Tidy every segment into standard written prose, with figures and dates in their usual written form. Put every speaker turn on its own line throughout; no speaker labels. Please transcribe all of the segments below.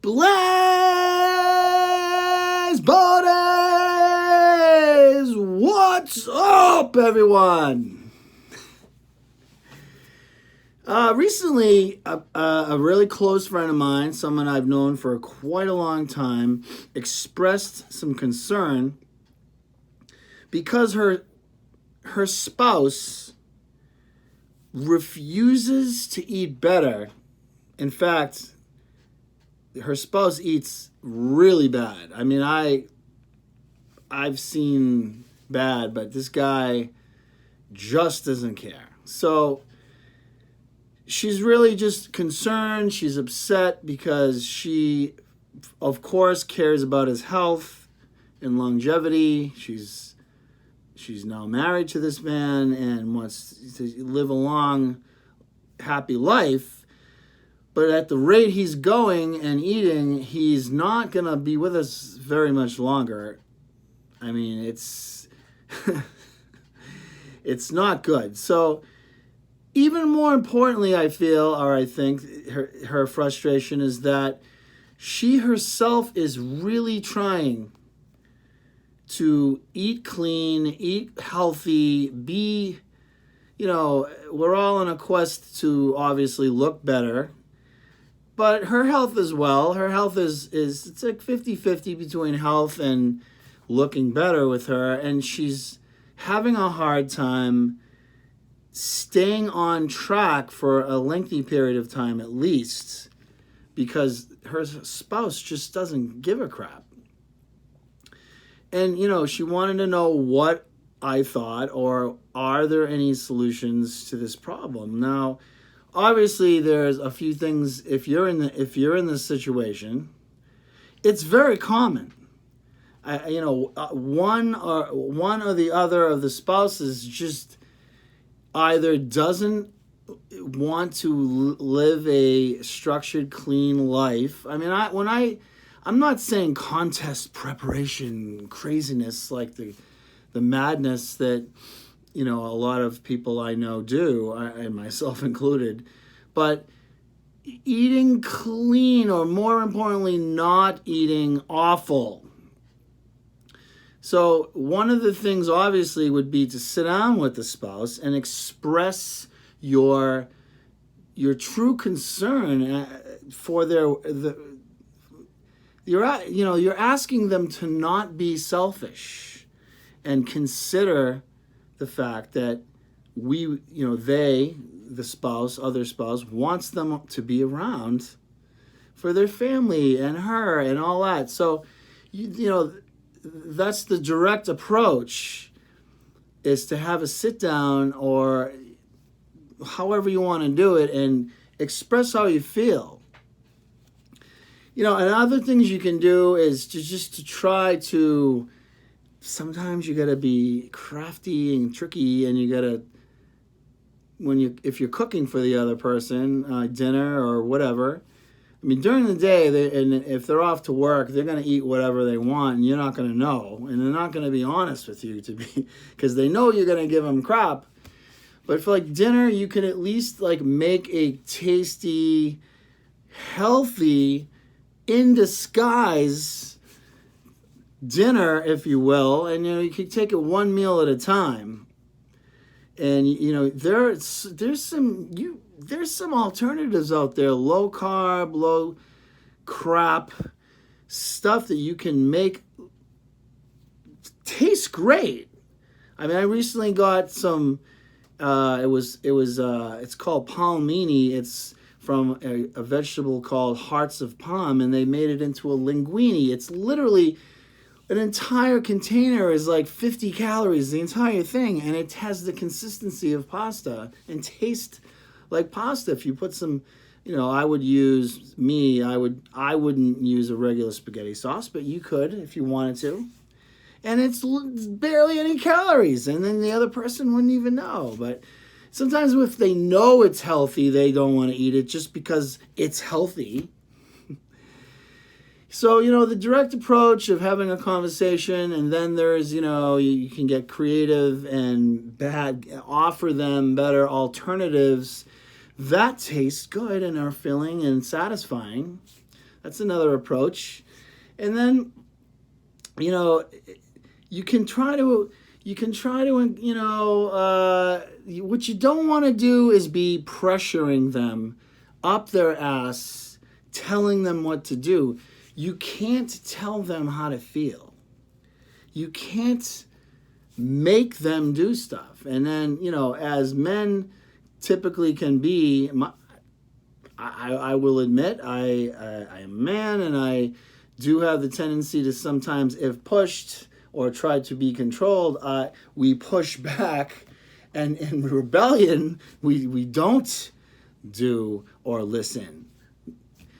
BlazeBodyz! What's up, everyone? Recently, a really close friend of mine, someone I've known for quite a long time, expressed some concern because her spouse refuses to eat better. In fact, her spouse eats really bad. I mean, I've seen bad, but this guy just doesn't care. So she's really just concerned. She's upset because she, of course, cares about his health and longevity. She's now married to this man and wants to live a long, happy life. But at the rate he's going and eating, he's not going to be with us very much longer. I mean, it's it's not good. So even more importantly, I feel, or I think, her frustration is that she herself is really trying to eat clean, eat healthy, be, we're all on a quest to obviously look better. But her health as well. Her health is it's like 50-50 between health and looking better with her. And she's having a hard time staying on track for a lengthy period of time at least, because her spouse just doesn't give a crap. And, she wanted to know what I thought, or are there any solutions to this problem? Now, obviously, there's a few things. If you're in this situation, it's very common. One or the other of the spouses just either doesn't want to live a structured, clean life. I mean, I'm not saying contest preparation craziness like the madness that a lot of people I know do, and myself included, but eating clean, or more importantly, not eating awful. So one of the things obviously would be to sit down with the spouse and express your true concern for you're asking them to not be selfish and consider the fact that the spouse, other spouse, wants them to be around for their family and her and all that. So, that's the direct approach, is to have a sit down, or however you want to do it, and express how you feel. And other things you can do is to try to, sometimes you got to be crafty and tricky, and you got to, if you're cooking for the other person, dinner or whatever, I mean, during the day, and if they're off to work, they're going to eat whatever they want, and you're not going to know, and they're not going to be honest with you, because they know you're going to give them crap. But for dinner, you can at least make a tasty, healthy, in disguise dinner, if you will, and you can take it one meal at a time. And there's some alternatives out there, low carb, low crap stuff that you can make taste great. I mean, I recently got some. It's called palmini. It's from a vegetable called hearts of palm, and they made it into a linguine. It's literally an entire container is 50 calories, the entire thing, and it has the consistency of pasta and taste like pasta. If you put some, I wouldn't use a regular spaghetti sauce, but you could if you wanted to. And it's barely any calories, and then the other person wouldn't even know. But sometimes if they know it's healthy, they don't want to eat it just because it's healthy. So, the direct approach of having a conversation, and then there's, you can get creative and offer them better alternatives that taste good and are filling and satisfying. That's another approach. And then, you know, you can try to, you know, what you don't want to do is be pressuring them up their ass, telling them what to do. You can't tell them how to feel. You can't make them do stuff. And then, you know, as men typically can be, I will admit, I am a man, and I do have the tendency to sometimes, if pushed or tried to be controlled, we push back, and in rebellion, we don't do or listen.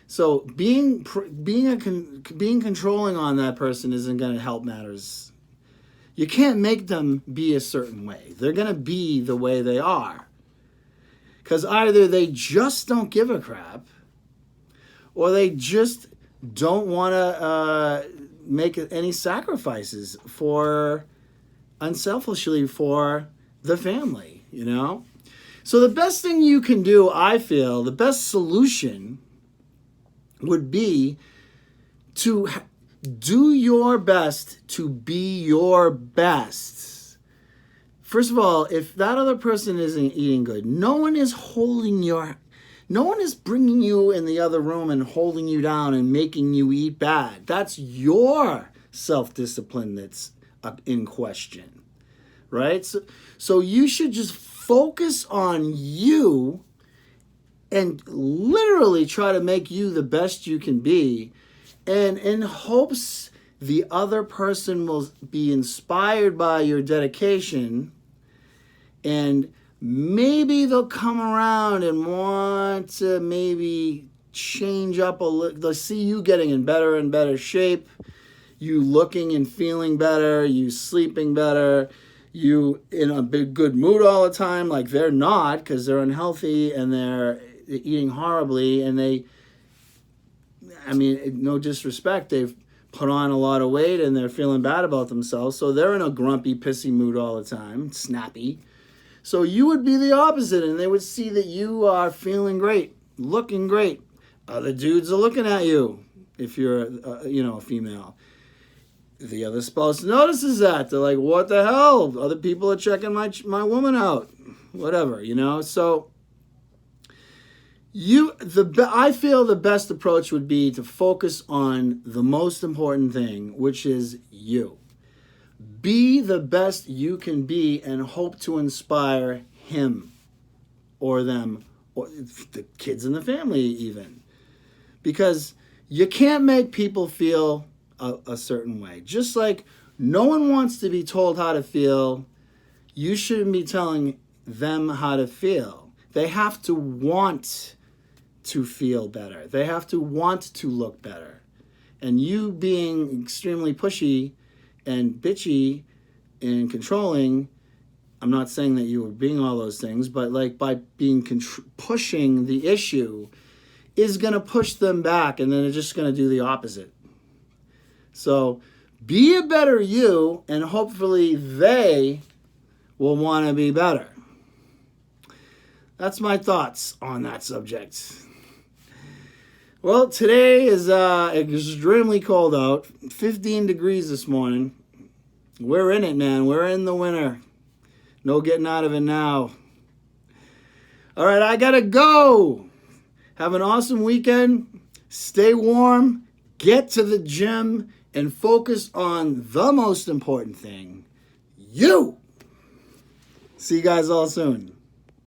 So being controlling on that person isn't going to help matters. You can't make them be a certain way. They're going to be the way they are. Because either they just don't give a crap, or they just don't want to make any sacrifices unselfishly for the family, you know? So the best thing you can do, I feel, the best solution would be to do your best to be your best. First of all, if that other person isn't eating good, no one is bringing you in the other room and holding you down and making you eat bad. That's your self-discipline that's in question, right? So you should just focus on you and literally try to make you the best you can be, and in hopes the other person will be inspired by your dedication, and maybe they'll come around and want to maybe change up a little. They'll see you getting in better and better shape, you looking and feeling better, you sleeping better, you in a big good mood all the time, like they're not, because they're unhealthy and they're eating horribly, and no disrespect, they've put on a lot of weight and they're feeling bad about themselves, so they're in a grumpy, pissy mood all the time, snappy. So you would be the opposite, and they would see that you are feeling great, looking great. Other dudes are looking at you if you're, a female. The other spouse notices that. They're like, what the hell? Other people are checking my woman out. Whatever, you know? So I feel the best approach would be to focus on the most important thing, which is you. Be the best you can be and hope to inspire him or them or the kids in the family even. Because you can't make people feel a certain way. Just like no one wants to be told how to feel, you shouldn't be telling them how to feel. They have to want to feel better. They have to want to look better. And you being extremely pushy and bitchy and controlling, I'm not saying that you were being all those things, but like by being pushing the issue is going to push them back, and then they're just going to do the opposite. So be a better you, and hopefully they will want to be better. That's my thoughts on that subject. Well, today is extremely cold out. 15 degrees this morning. We're in it, man. We're in the winter. No getting out of it now. All right, I gotta go. Have an awesome weekend. Stay warm. Get to the gym and focus on the most important thing, you. See you guys all soon.